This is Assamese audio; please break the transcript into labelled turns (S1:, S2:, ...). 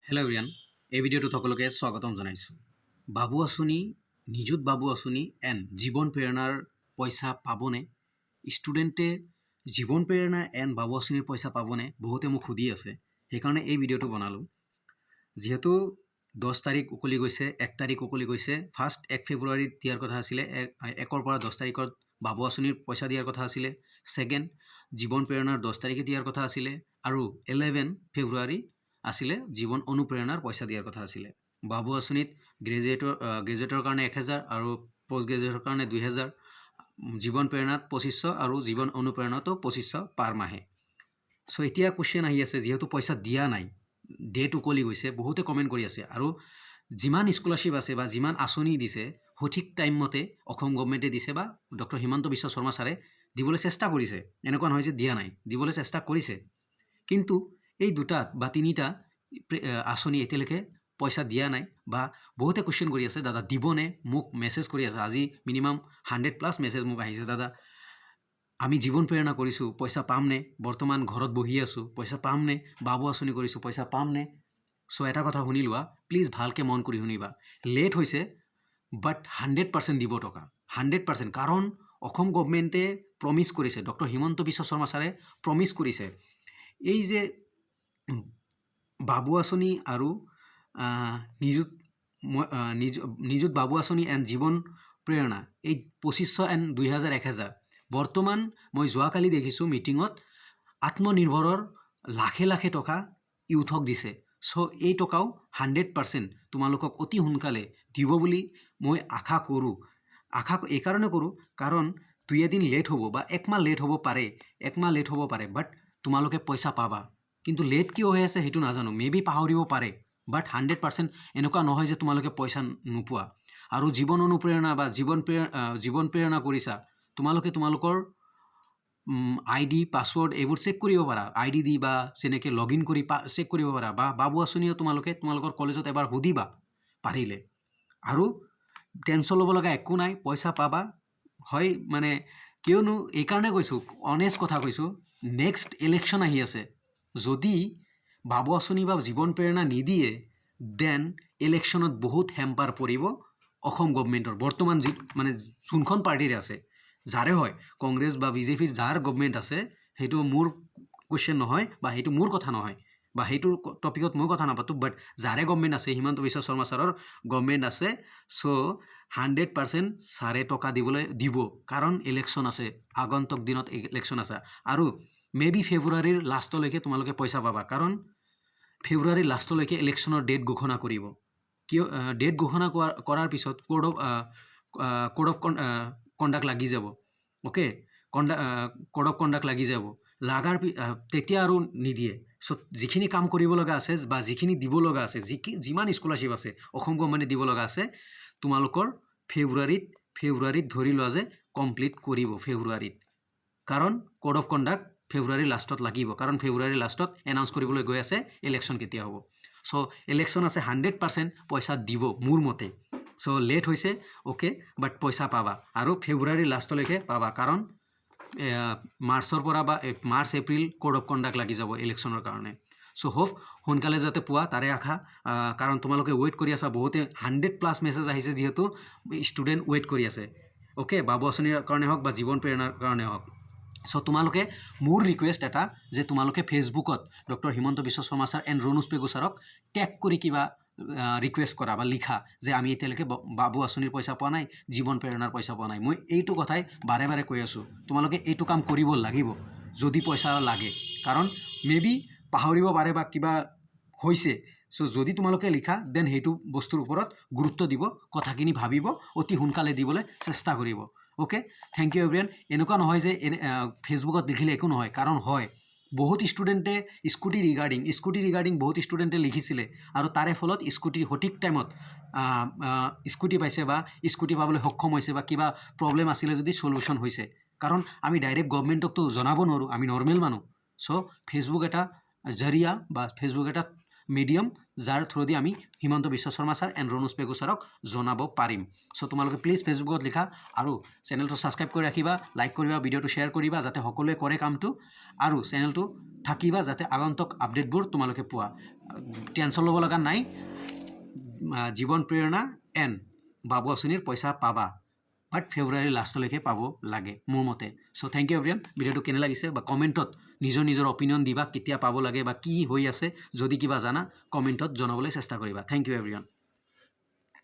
S1: হেল্ল' এভৰিৱান, এই ভিডিঅ'টোত সকলোকে স্বাগতম জনাইছোঁ। বাবু আঁচনি, নিযুত বাবু আঁচনি এণ্ড জীৱন প্ৰেৰণাৰ পইচা পাবনে? ষ্টুডেণ্টে জীৱন প্ৰেৰণা এণ্ড বাবু আঁচনিৰ পইচা পাবনে? বহুতে মোক সুধি আছে, সেইকাৰণে এই ভিডিঅ'টো বনালোঁ। যিহেতু 10 তাৰিখ উকলি গৈছে, 1 তাৰিখ উকলি গৈছে, ফাৰ্ষ্ট 1 ফেব্ৰুৱাৰীত দিয়াৰ কথা আছিলে, 1ৰ পৰা 10 তাৰিখত বাবু আঁচনিৰ পইচা দিয়াৰ কথা আছিলে, ছেকেণ্ড জীৱন প্ৰেৰণাৰ 10 তাৰিখে দিয়াৰ কথা আছিলে, আৰু 11 ফেব্ৰুৱাৰী আছিলে জীৱন অনুপ্ৰেৰণাৰ পইচা দিয়াৰ কথা আছিলে। বাবু আঁচনিত গ্ৰেজুৱেটৰ কাৰণে 1000 আৰু পষ্ট গ্ৰেজুৱেটৰ কাৰণে 2000, জীৱন প্ৰেৰণাত 2500 আৰু জীৱন অনুপ্ৰেৰণাতো 2500 পাৰ মাহে। চ' এতিয়া কুৱেশ্যন আহি আছে, যিহেতু পইচা দিয়া নাই, ডেট উকলি গৈছে, বহুতে কমেণ্ট কৰি আছে, আৰু যিমান স্কলাৰশ্বিপ আছে বা যিমান আঁচনি দিছে সঠিক টাইমমতে অসম গভৰ্ণমেণ্টে দিছে বা ডক্টৰ হিমন্ত বিশ্ব শৰ্মা ছাৰে দিবলৈ চেষ্টা কৰিছে, এনেকুৱা নহয় যে দিয়া নাই, দিবলৈ চেষ্টা কৰিছে। কিন্তু এই দুটাত বা তিনিটা আঁচনি এতিয়ালৈকে পইচা দিয়া নাই, বা বহুতে কুৱেশ্যন কৰি আছে, দাদা দিবনে? মোক মেছেজ কৰি আছে, আজি মিনিমাম 100+ মেছেজ মোক আহিছে, দাদা আমি জীৱন প্ৰেৰণা কৰিছোঁ, পইচা পামনে? বৰ্তমান ঘৰত বহি আছোঁ, পইচা পামনে? বাবু আঁচনি কৰিছোঁ, পইচা পামনে? চ' এটা কথা শুনি লোৱা, প্লিজ ভালকৈ মন কৰি শুনিবা। লেট হৈছে, বাট 100% দিব টকা, 100%। কাৰণ অসম গভৰ্ণমেণ্টে প্ৰমিছ কৰিছে, ডক্টৰ হিমন্ত বিশ্ব শৰ্মা ছাৰে প্ৰমিছ কৰিছে, এই যে বাবু আঁচনি আৰু নিযুত বাবু আঁচনি এণ্ড জীৱন প্ৰেৰণা, এই 2500 এণ্ড 2000 1000, বৰ্তমান মই যোৱাকালি দেখিছোঁ মিটিঙত আত্মনিৰ্ভৰৰ লাখে লাখে টকা ইউথক দিছে। চ' এই টকাও 100% তোমালোকক অতি সোনকালে দিব বুলি মই আশা কৰোঁ। এইকাৰণে কৰোঁ কাৰণ 2 এদিন লেট হ'ব বা 1 মাহ লেট হ'ব পাৰে, বাট তোমালোকে পইচা পাবা। কিন্তু লেট কিয় হৈ আছে সেইটো নাজানো, মেবি পাহৰিব পাৰে, বাট 100% এনেকুৱা নহয় যে তোমালোকে পইচা নোপোৱা। আৰু জীৱন অনুপ্ৰেৰণা বা জীৱন প্ৰেৰণা কৰিছা, তোমালোকে তোমালোকৰ ID পাছৱৰ্ড এইবোৰ চেক কৰিব পাৰা, ID দি বা যেনেকৈ লগ ইন কৰি চেক কৰিব পাৰা, বা বাবু আঁচনিও তোমালোকে তোমালোকৰ কলেজত এবাৰ সুধিবা পাৰিলে। আৰু টেনশ্যন ল'ব লগা একো নাই, পইচা পাবা। হয় মানে কিয়নো এইকাৰণে কৈছোঁ, অনেষ্ট কথা কৈছোঁ, নেক্সট ইলেকশ্যন আহি আছে, যদি বাবু আঁচনি বা জীৱন প্ৰেৰণা নিদিয়ে, দেন ইলেকশ্যনত বহুত হেম্পাৰ পৰিব অসম গভৰ্ণমেণ্টৰ। বৰ্তমান মানে যোনখন পাৰ্টিৰ আছে, যাৰে হয়, কংগ্ৰেছ বা বিজেপি যাৰ গভৰ্ণমেণ্ট আছে, সেইটো মোৰ কুৱেশ্যন নহয় বা সেইটো মোৰ কথা নহয়, বা সেইটোৰ টপিকত মই কথা নাপাতোঁ, বাট যাৰে গভৰ্ণমেণ্ট আছে, হিমন্ত বিশ্ব শৰ্মা ছাৰৰ গভৰ্ণমেণ্ট আছে, চ' 100% ছাৰে টকা দিব, কাৰণ ইলেকশ্যন আছে, আগন্তুক দিনত ইলেকশ্যন আছে। আৰু মেবি ফেব্ৰুৱাৰীৰ লাষ্টলৈকে তোমালোকে পইচা পাবা, কাৰণ ফেব্ৰুৱাৰীৰ লাষ্টলৈকে ইলেকশ্যনৰ ডেট ঘোষণা কৰিব। কিয় ডেট ঘোষণা কৰাৰ পিছত কোড অফ কণ্ডাক্ট লাগি যাব, অ'কে, কোড অফ কণ্ডাক্ট লাগি যাব, তেতিয়া আৰু নিদিয়ে। চ' যিখিনি কাম কৰিব লগা আছে বা যিখিনি দিব লগা আছে, যিমান স্কলাৰশ্বিপ আছে অসম গভৰ্ণমেণ্টে দিব লগা আছে, তোমালোকৰ ফেব্ৰুৱাৰীত ধৰি লোৱা যে কমপ্লিট কৰিব ফেব্ৰুৱাৰীত, কাৰণ কোড অফ কণ্ডাক্ট ফেব্ৰুৱাৰীৰ লাষ্টত লাগিব, কাৰণ ফেব্ৰুৱাৰীৰ লাষ্টত এনাউন্স কৰিবলৈ গৈ আছে ইলেকশ্যন কেতিয়া হ'ব। চ' ইলেকশ্যন আছে, 100% পইচা দিব মোৰ মতে। চ' লেট হৈছে, অ'কে, বাট পইচা পাবা, আৰু ফেব্ৰুৱাৰীৰ লাষ্টলৈকে পাবা, কাৰণ মাৰ্চৰ পৰা বা March April code of conduct লাগি যাব ইলেকশ্যনৰ কাৰণে। চ' হোপ সোনকালে যাতে পোৱা, তাৰে আশা, কাৰণ তোমালোকে ৱেইট কৰি আছা, বহুতে 100+ মেছেজ আহিছে, যিহেতু ষ্টুডেণ্ট ৱেইট কৰি আছে, অ'কে, বাবু আঁচনিৰ কাৰণে হওক বা জীৱন প্ৰেৰণাৰ কাৰণে হওক। চ' তোমালোকে, মোৰ ৰিকুৱেষ্ট এটা, যে তোমালোকে ফেচবুকত doctor Himanta Biswa Sarma sir and Ranoj Pegu ছাৰক টেগ কৰি কিবা ৰিকুৱেষ্ট কৰা বা লিখা, যে আমি এতিয়ালৈকে বাবু আঁচনিৰ পইচা পোৱা নাই, জীৱন প্ৰেৰণাৰ পইচা পোৱা নাই। মই এইটো কথাই বাৰে বাৰে কৈ আছোঁ, তোমালোকে এইটো কাম কৰিব লাগিব যদি পইচা লাগে, কাৰণ মেবি পাহৰিব পাৰে বা কিবা হৈছে। চ' যদি তোমালোকে লিখা, দেন সেইটো বস্তুৰ ওপৰত গুৰুত্ব দিব, কথাখিনি ভাবিব, অতি সোনকালে দিবলৈ চেষ্টা কৰিব। Okay, thank you everyone. এনেকুৱা নহয় যে ফেচবুকত লিখিলে একো নহয়, কাৰণ হয়, বহুত ষ্টুডেণ্টে স্কুটি ৰিগাৰ্ডিং বহুত ষ্টুডেণ্টে লিখিছিলে, আৰু তাৰে ফলত স্কুটি সঠিক টাইমত স্কুটি পাইছে, বা স্কুটি পাবলৈ সক্ষম হৈছে, বা কিবা প্ৰব্লেম আছিলে যদি চলিউশ্যন হৈছে। কাৰণ আমি ডাইৰেক্ট গভৰ্ণমেণ্টকতো জনাব নোৱাৰোঁ, আমি নৰ্মেল মানুহ। চ' ফেচবুক এটা জৰিয়া বা ফেচবুক এটা মিডিয়াম যাৰ থ্ৰুদি আমি হিমন্ত বিশ্ব শৰ্মা ছাৰ এণ্ড ৰণোজ পেগু ছাৰক জনাব পাৰিম চ' তোমালোকে প্লিজ ফেচবুকত লিখা আৰু চেনেলটো ছাবস্ক্ৰাইব কৰি ৰাখিবা লাইক কৰিবা ভিডিঅ'টো শ্বেয়াৰ কৰিবা যাতে সকলোৱে কৰে কামটো আৰু চেনেলটো থাকিবা যাতে আগন্তুক আপডেটবোৰ তোমালোকে পোৱা টেনশ্যন ল'ব লগা নাই জীৱন প্ৰেৰণা এণ্ড বাবু আঁচনিৰ পইচা পাবা বাট ফেব্ৰুৱাৰী লাষ্টলৈকে পাব লাগে মোৰ মতে চ' থেংক ইউ এভৰিৱান ভিডিঅ'টো কেনে লাগিছে বা কমেণ্টত নিজৰ অপিনিয়ন দিবা কেতিয়া পাব লাগে বা কি হৈ আছে যদি কিবা জানা কমেণ্টত জনাবলৈ চেষ্টা কৰিবা থেংক ইউ এভৰিৱান